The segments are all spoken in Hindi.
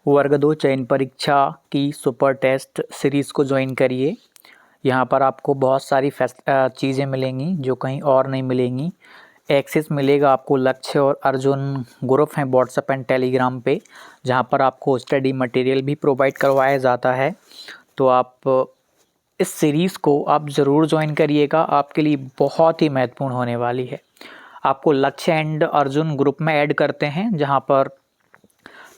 वर्ग 2 चयन परीक्षा की सुपर टेस्ट सीरीज़ को ज्वाइन करिए। यहाँ पर आपको बहुत सारी चीज़ें मिलेंगी जो कहीं और नहीं मिलेंगी। एक्सेस मिलेगा आपको लक्ष्य और अर्जुन ग्रुप हैं व्हाट्सएप एंड टेलीग्राम पे, जहाँ पर आपको स्टडी मटेरियल भी प्रोवाइड करवाया जाता है। तो आप इस सीरीज़ को आप ज़रूर ज्वाइन करिएगा, आपके लिए बहुत ही महत्वपूर्ण होने वाली है। आपको लक्ष्य एंड अर्जुन ग्रुप में ऐड करते हैं, जहाँ पर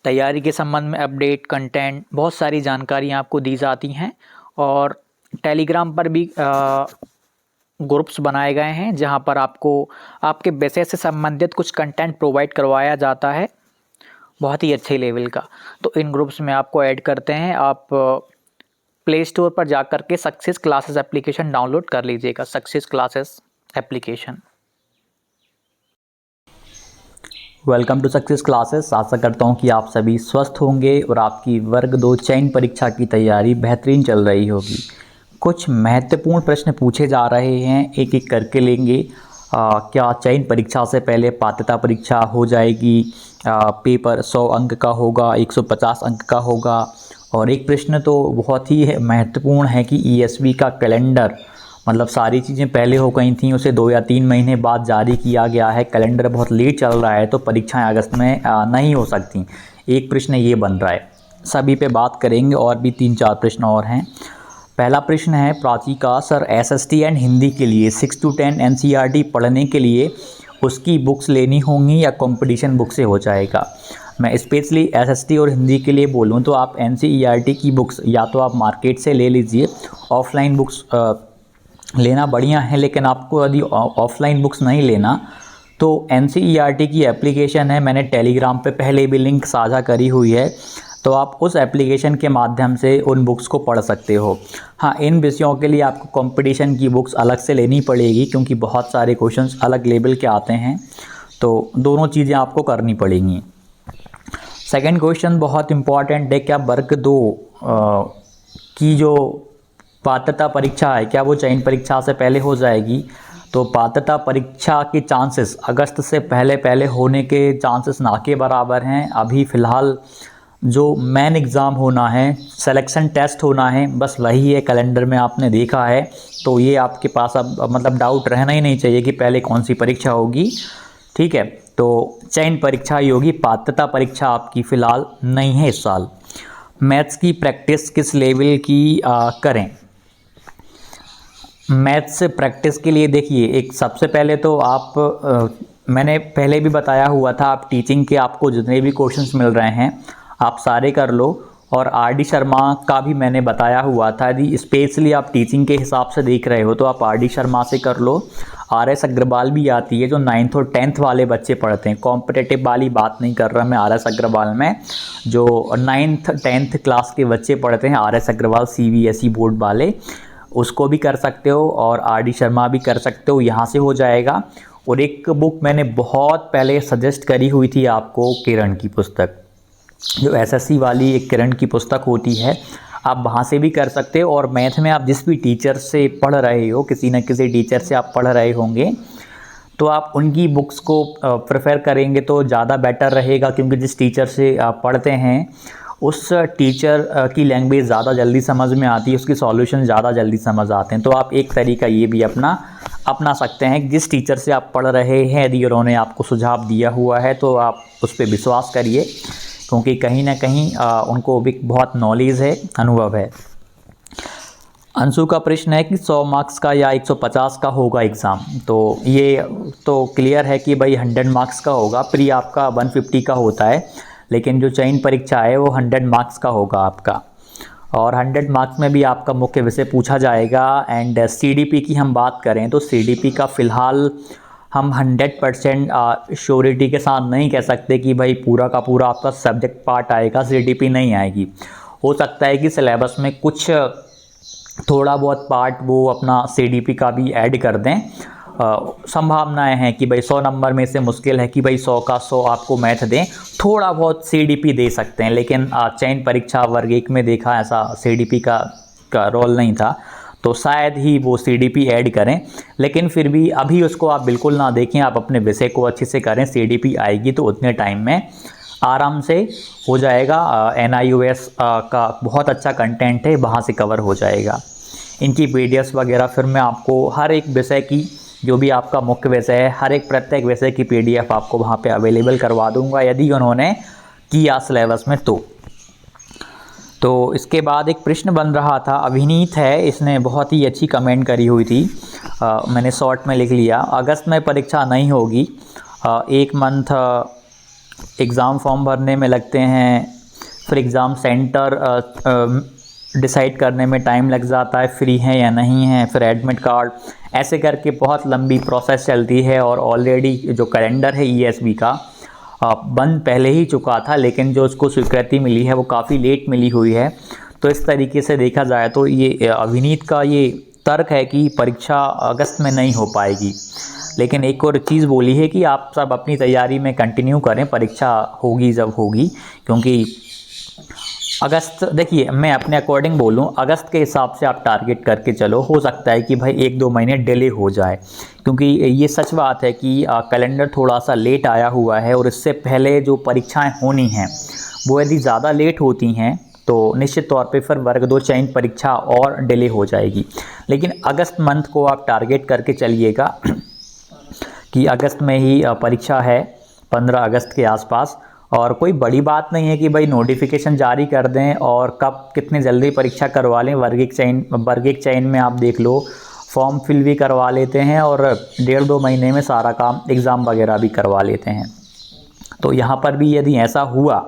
तैयारी के संबंध में अपडेट, कंटेंट, बहुत सारी जानकारियाँ आपको दी जाती हैं। और टेलीग्राम पर भी ग्रुप्स बनाए गए हैं, जहां पर आपको आपके विषय से संबंधित कुछ कंटेंट प्रोवाइड करवाया जाता है, बहुत ही अच्छे लेवल का। तो इन ग्रुप्स में आपको ऐड करते हैं। आप प्ले स्टोर पर जाकर के सक्सेस क्लासेस एप्लीकेशन डाउनलोड कर लीजिएगा, success classes application. Welcome to success classes. आशा करता हूँ कि आप सभी स्वस्थ होंगे और आपकी वर्ग 2 चयन परीक्षा की तैयारी बेहतरीन चल रही होगी। कुछ महत्वपूर्ण प्रश्न पूछे जा रहे हैं, एक एक करके लेंगे। क्या चयन परीक्षा से पहले पात्रता परीक्षा हो जाएगी? पेपर 100 अंक का होगा, 150 अंक का होगा? और एक प्रश्न तो बहुत ही महत्वपूर्ण है कि ईएसवी का कैलेंडर, मतलब सारी चीज़ें पहले हो गई थी, उसे 2 या 3 महीने बाद जारी किया गया है। कैलेंडर बहुत लेट चल रहा है तो परीक्षाएं अगस्त में नहीं हो सकती। एक प्रश्न ये बन रहा है, सभी पे बात करेंगे। और भी 3-4 प्रश्न और हैं। पहला प्रश्न है प्राची का, सर एसएसटी एंड हिंदी के लिए 6 to 10 एनसीईआरटी पढ़ने के लिए उसकी बुक्स लेनी होंगी या कंपटीशन बुक से हो जाएगा? मैं स्पेशली एसएसटी और हिंदी के लिए बोलूँ तो आप एनसीईआरटी की बुक्स या तो आप मार्केट से ले लीजिए, ऑफलाइन बुक्स लेना बढ़िया है। लेकिन आपको यदि ऑफलाइन बुक्स नहीं लेना तो एनसीईआरटी की एप्लीकेशन है, मैंने टेलीग्राम पे पहले भी लिंक साझा करी हुई है, तो आप उस एप्लीकेशन के माध्यम से उन बुक्स को पढ़ सकते हो। हाँ, इन विषयों के लिए आपको कंपटीशन की बुक्स अलग से लेनी पड़ेगी, क्योंकि बहुत सारे क्वेश्चंस अलग लेवल के आते हैं, तो दोनों चीज़ें आपको करनी पड़ेंगी। सेकंड क्वेश्चन बहुत इम्पॉर्टेंट है, क्या वर्ग 2 की जो पात्रता परीक्षा है, क्या वो चयन परीक्षा से पहले हो जाएगी? तो पात्रता परीक्षा के चांसेस अगस्त से पहले होने के चांसेस ना के बराबर हैं। अभी फ़िलहाल जो मेन एग्ज़ाम होना है, सिलेक्शन टेस्ट होना है, बस वही है, कैलेंडर में आपने देखा है। तो ये आपके पास अब मतलब डाउट रहना ही नहीं चाहिए कि पहले कौन सी परीक्षा होगी। ठीक है, तो चयन परीक्षा ही होगी, पात्रता परीक्षा आपकी फ़िलहाल नहीं है इस साल। मैथ्स की प्रैक्टिस किस लेवल की करें? मैथ्स प्रैक्टिस के लिए देखिए, एक सबसे पहले तो आप मैंने पहले भी बताया हुआ था, आप टीचिंग के आपको जितने भी क्वेश्चंस मिल रहे हैं आप सारे कर लो। और आरडी शर्मा का भी मैंने बताया हुआ था, यदि स्पेशली आप टीचिंग के हिसाब से देख रहे हो तो आप आरडी शर्मा से कर लो। आरएस अग्रवाल भी आती है जो 9th और 10th वाले बच्चे पढ़ते हैं, कॉम्पिटिटिव वाली बात नहीं कर रहा मैं। आरएस अग्रवाल में जो 9th 10th क्लास के बच्चे पढ़ते हैं, आरएस अग्रवाल सीबीएसई बोर्ड वाले, उसको भी कर सकते हो और आरडी शर्मा भी कर सकते हो, यहाँ से हो जाएगा। और एक बुक मैंने बहुत पहले सजेस्ट करी हुई थी आपको, किरण की पुस्तक, जो एसएससी वाली एक किरण की पुस्तक होती है, आप वहाँ से भी कर सकते हो। और मैथ में आप जिस भी टीचर से पढ़ रहे हो, किसी न किसी टीचर से आप पढ़ रहे होंगे, तो आप उनकी बुक्स को प्रेफर करेंगे तो ज़्यादा बेटर रहेगा, क्योंकि जिस टीचर से आप पढ़ते हैं उस टीचर की लैंग्वेज ज़्यादा जल्दी समझ में आती है, उसकी सॉल्यूशन ज़्यादा जल्दी समझ आते हैं। तो आप एक तरीका ये भी अपना सकते हैं, जिस टीचर से आप पढ़ रहे हैं यदि उन्होंने आपको सुझाव दिया हुआ है तो आप उस पर विश्वास करिए, क्योंकि कहीं ना कहीं उनको भी बहुत नॉलेज है, अनुभव है। अंशु का प्रश्न है कि 100 मार्क्स का या 150 का होगा एग्ज़ाम? तो ये तो क्लियर है कि भाई 100 मार्क्स का होगा। प्री आपका 150 का होता है, लेकिन जो चयन परीक्षा है वो 100 मार्क्स का होगा आपका। और 100 मार्क्स में भी आपका मुख्य विषय पूछा जाएगा। एंड सीडीपी की हम बात करें तो सीडीपी का फ़िलहाल हम 100% श्योरिटी के साथ नहीं कह सकते कि भाई पूरा का पूरा आपका सब्जेक्ट पार्ट आएगा, सीडीपी नहीं आएगी। हो सकता है कि सिलेबस में कुछ थोड़ा बहुत पार्ट वो अपना सीडीपी का भी ऐड कर दें। संभावनाएं हैं कि भाई 100 नंबर में से मुश्किल है कि भाई 100 का 100 आपको मैथ दें, थोड़ा बहुत सीडीपी दे सकते हैं। लेकिन चयन परीक्षा वर्ग 1 में देखा ऐसा सीडीपी का रोल नहीं था, तो शायद ही वो सीडीपी ऐड करें। लेकिन फिर भी अभी उसको आप बिल्कुल ना देखें, आप अपने विषय को अच्छे से करें, सीडीपी आएगी तो उतने टाइम में आराम से हो जाएगा। NIOS का बहुत अच्छा कंटेंट है, वहाँ से कवर हो जाएगा। इनकी PDFs वगैरह फिर मैं आपको हर एक विषय की, जो भी आपका मुख्य विषय है, हर एक प्रत्येक विषय की PDF आपको वहाँ पे अवेलेबल करवा दूंगा यदि उन्होंने किया सिलेबस में तो इसके बाद एक प्रश्न बन रहा था, अभिनीत है, इसने बहुत ही अच्छी कमेंट करी हुई थी, मैंने शॉर्ट में लिख लिया। अगस्त में परीक्षा नहीं होगी, 1 मंथ एग्ज़ाम फॉर्म भरने में लगते हैं, फिर एग्ज़ाम सेंटर डिसाइड करने में टाइम लग जाता है, फ्री है या नहीं है, फिर एडमिट कार्ड, ऐसे करके बहुत लंबी प्रोसेस चलती है। और ऑलरेडी जो कैलेंडर है ESB का बंद पहले ही चुका था, लेकिन जो उसको स्वीकृति मिली है वो काफ़ी लेट मिली हुई है। तो इस तरीके से देखा जाए तो ये अभिनीत का ये तर्क है कि परीक्षा अगस्त में नहीं हो पाएगी। लेकिन एक और चीज़ बोली है कि आप सब अपनी तैयारी में कंटिन्यू करें, परीक्षा होगी जब होगी, क्योंकि अगस्त, देखिए मैं अपने अकॉर्डिंग बोलूं, अगस्त के हिसाब से आप टारगेट करके चलो। हो सकता है कि भाई 1-2 महीने डिले हो जाए, क्योंकि ये सच बात है कि कैलेंडर थोड़ा सा लेट आया हुआ है और इससे पहले जो परीक्षाएं होनी हैं वो यदि ज़्यादा लेट होती हैं तो निश्चित तौर पे फिर वर्ग 2 चयन परीक्षा और डिले हो जाएगी। लेकिन अगस्त मंथ को आप टारगेट करके चलिएगा कि अगस्त में ही परीक्षा है, 15 अगस्त के आसपास। और कोई बड़ी बात नहीं है कि भाई नोटिफिकेशन जारी कर दें और कब कितने जल्दी परीक्षा करवा लें। वर्ग एक चयन में आप देख लो, फॉर्म फिल भी करवा लेते हैं और 1.5-2 महीने में सारा काम, एग्ज़ाम वगैरह भी करवा लेते हैं। तो यहाँ पर भी यदि ऐसा हुआ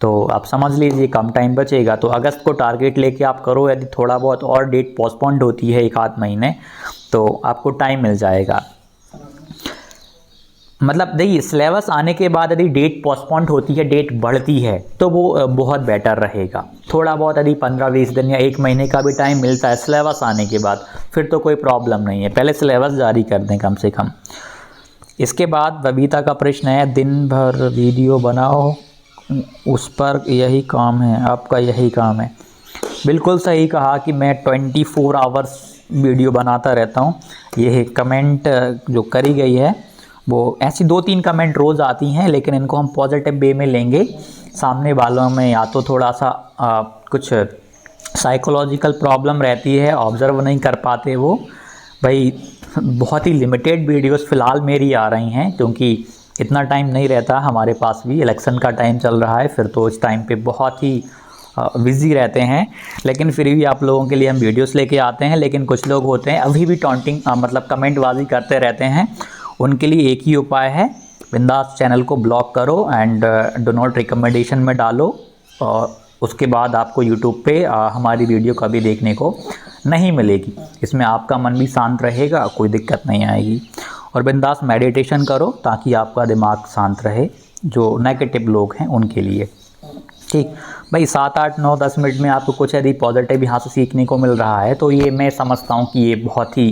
तो आप समझ लीजिए कम टाइम बचेगा। तो अगस्त को टारगेट लेके आप करो, यदि थोड़ा बहुत और डेट पोस्टपोन्ड होती है 1-8 महीने तो आपको टाइम मिल जाएगा। मतलब देखिए, सिलेबस आने के बाद यदि डेट पोस्टपोन्ड होती है, डेट बढ़ती है, तो वो बहुत बेटर रहेगा। थोड़ा बहुत यदि 15-20 दिन या 1 महीने का भी टाइम मिलता है सिलेबस आने के बाद, फिर तो कोई प्रॉब्लम नहीं है, पहले सिलेबस जारी कर दें कम से कम। इसके बाद बबीता का प्रश्न है, दिन भर वीडियो बनाओ, उस पर यही काम है, आपका यही काम है। बिल्कुल सही कहा कि मैं 24 आवर्स वीडियो बनाता रहता हूँ। ये कमेंट जो करी गई है वो ऐसी 2-3 कमेंट रोज़ आती हैं, लेकिन इनको हम पॉजिटिव वे में लेंगे। सामने वालों में या तो थोड़ा सा कुछ साइकोलॉजिकल प्रॉब्लम रहती है, ऑब्ज़र्व नहीं कर पाते वो। भाई बहुत ही लिमिटेड वीडियोस फ़िलहाल मेरी आ रही हैं, क्योंकि इतना टाइम नहीं रहता हमारे पास भी, इलेक्शन का टाइम चल रहा है, फिर तो इस टाइम पे बहुत ही बिज़ी रहते हैं। लेकिन फिर भी आप लोगों के लिए हम वीडियोस लेके आते हैं। लेकिन कुछ लोग होते हैं अभी भी टॉन्टिंग मतलब कमेंटबाजी करते रहते हैं, उनके लिए एक ही उपाय है, बिंदास चैनल को ब्लॉक करो एंड डो नॉट रिकमेंडेशन में डालो, और उसके बाद आपको यूट्यूब पे हमारी वीडियो कभी देखने को नहीं मिलेगी। इसमें आपका मन भी शांत रहेगा, कोई दिक्कत नहीं आएगी। और बिंदास मेडिटेशन करो ताकि आपका दिमाग शांत रहे, जो नेगेटिव लोग हैं उनके लिए। ठीक भाई, 7, 8, 9, 10 मिनट में आपको कुछ यदि पॉजिटिव यहाँ से सीखने को मिल रहा है तो ये मैं समझता हूँ कि ये बहुत ही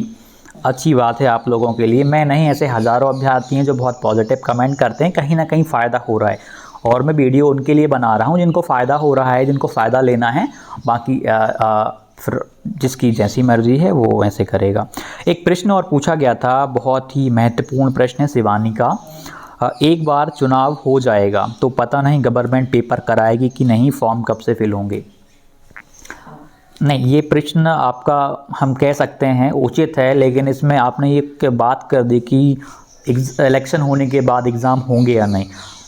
अच्छी बात है आप लोगों के लिए। मैं नहीं, ऐसे हज़ारों अभ्यर्थी हैं जो बहुत पॉजिटिव कमेंट करते हैं, कहीं ना कहीं फ़ायदा हो रहा है, और मैं वीडियो उनके लिए बना रहा हूँ जिनको फ़ायदा हो रहा है, जिनको फ़ायदा लेना है। बाकी फिर जिसकी जैसी मर्ज़ी है वो ऐसे करेगा। एक प्रश्न और पूछा गया था, बहुत ही महत्वपूर्ण प्रश्न है शिवानी का, एक बार चुनाव हो जाएगा तो पता नहीं गवर्नमेंट पेपर कराएगी कि नहीं, फॉर्म कब से फिल होंगे। नहीं, ये प्रश्न आपका हम कह सकते हैं उचित है, लेकिन इसमें आपने ये बात कर दी कि इलेक्शन होने के बाद एग्ज़ाम होंगे या नहीं।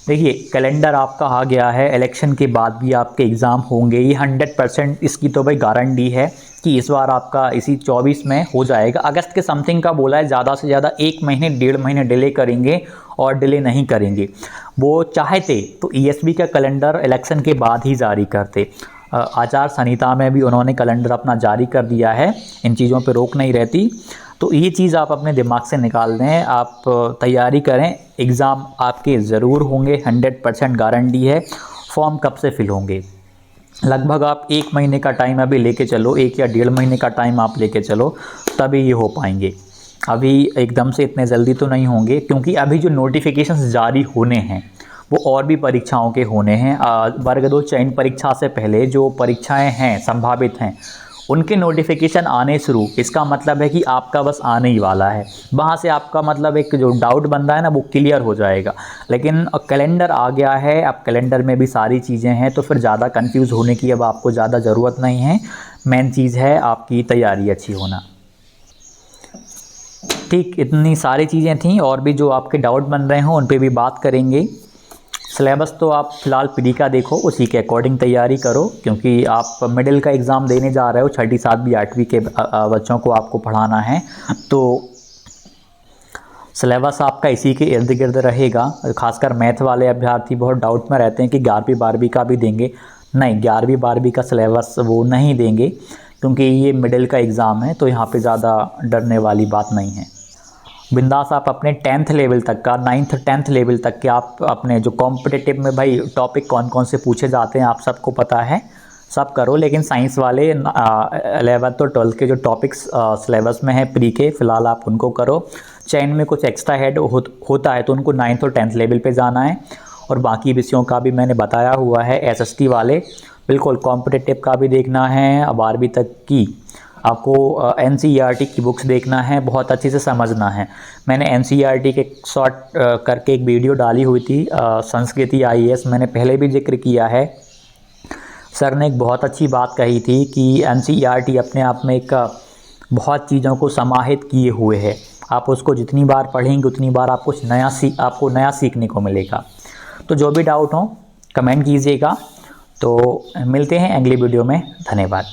देखिए, कैलेंडर आपका आ गया है, इलेक्शन के बाद भी आपके एग्ज़ाम होंगे, ये 100% इसकी तो भाई गारंटी है कि इस बार आपका इसी 24 में हो जाएगा। अगस्त के समथिंग का बोला है, ज़्यादा से ज़्यादा 1 महीने 1.5 महीने डिले करेंगे और डिले नहीं करेंगे। वो चाहते तो ESB का कैलेंडर इलेक्शन के बाद ही जारी करते। आचार संहिता में भी उन्होंने कैलेंडर अपना जारी कर दिया है, इन चीज़ों पे रोक नहीं रहती। तो ये चीज़ आप अपने दिमाग से निकाल दें, आप तैयारी करें, एग्ज़ाम आपके ज़रूर होंगे, 100% गारंटी है। फॉर्म कब से फिल होंगे, लगभग आप 1 महीने का टाइम अभी लेके चलो, 1 या 1.5 महीने का टाइम आप लेके चलो, तभी ये हो पाएंगे। अभी एकदम से इतने जल्दी तो नहीं होंगे, क्योंकि अभी जो नोटिफिकेशंस जारी होने हैं वो और भी परीक्षाओं के होने हैं। वर्ग 2 चयन परीक्षा से पहले जो परीक्षाएं हैं संभावित हैं, उनके नोटिफिकेशन आने शुरू, इसका मतलब है कि आपका बस आने ही वाला है। वहाँ से आपका मतलब एक जो डाउट बन रहा है ना वो क्लियर हो जाएगा। लेकिन कैलेंडर आ गया है, अब कैलेंडर में भी सारी चीज़ें हैं, तो फिर ज़्यादा कंफ्यूज होने की अब आपको ज़्यादा ज़रूरत नहीं है। मेन चीज़ है आपकी तैयारी अच्छी होना। ठीक, इतनी सारी चीज़ें थी, और भी जो आपके डाउट बन रहे हों उन पे भी बात करेंगे। सिलेबस तो आप फ़िलहाल प्री का देखो, उसी के अकॉर्डिंग तैयारी करो, क्योंकि आप मिडिल का एग्ज़ाम देने जा रहे हो, 6ठी 7वीं 8वीं के बच्चों को आपको पढ़ाना है, तो सिलेबस आपका इसी के इर्द गिर्द रहेगा। खासकर मैथ वाले अभ्यर्थी बहुत डाउट में रहते हैं कि 11वीं 12वीं का भी देंगे। नहीं, 11वीं 12वीं का सिलेबस वो नहीं देंगे, क्योंकि ये मिडिल का एग्ज़ाम है, तो यहाँ पे ज़्यादा डरने वाली बात नहीं है। बिंदास आप अपने 10th लेवल तक का, 9th 10th लेवल तक के आप अपने जो कॉम्पिटिटिव में भाई टॉपिक कौन कौन से पूछे जाते हैं आप सबको पता है, सब करो। लेकिन साइंस वाले 11th और 12th के जो टॉपिक्स सिलेबस में है प्री के, फ़िलहाल आप उनको करो। चैन में कुछ एक्स्ट्रा हेड होता है तो उनको 9th और 10th लेवल पे जाना है। और बाकी विषयों का भी मैंने बताया हुआ है। एसएसटी वाले बिल्कुल कॉम्पिटिटिव का भी देखना है, 12वीं तक की आपको एनसीईआरटी की बुक्स देखना है, बहुत अच्छे से समझना है। मैंने एनसीईआरटी के शॉर्ट करके एक वीडियो डाली हुई थी, संस्कृति आईएएस, मैंने पहले भी जिक्र किया है। सर ने एक बहुत अच्छी बात कही थी कि एनसीईआरटी अपने आप में एक बहुत चीज़ों को समाहित किए हुए है। आप उसको जितनी बार पढ़ेंगे उतनी बार आपको नया सीखने को मिलेगा। तो जो भी डाउट हो कमेंट कीजिएगा। तो मिलते हैं अगली वीडियो में। धन्यवाद।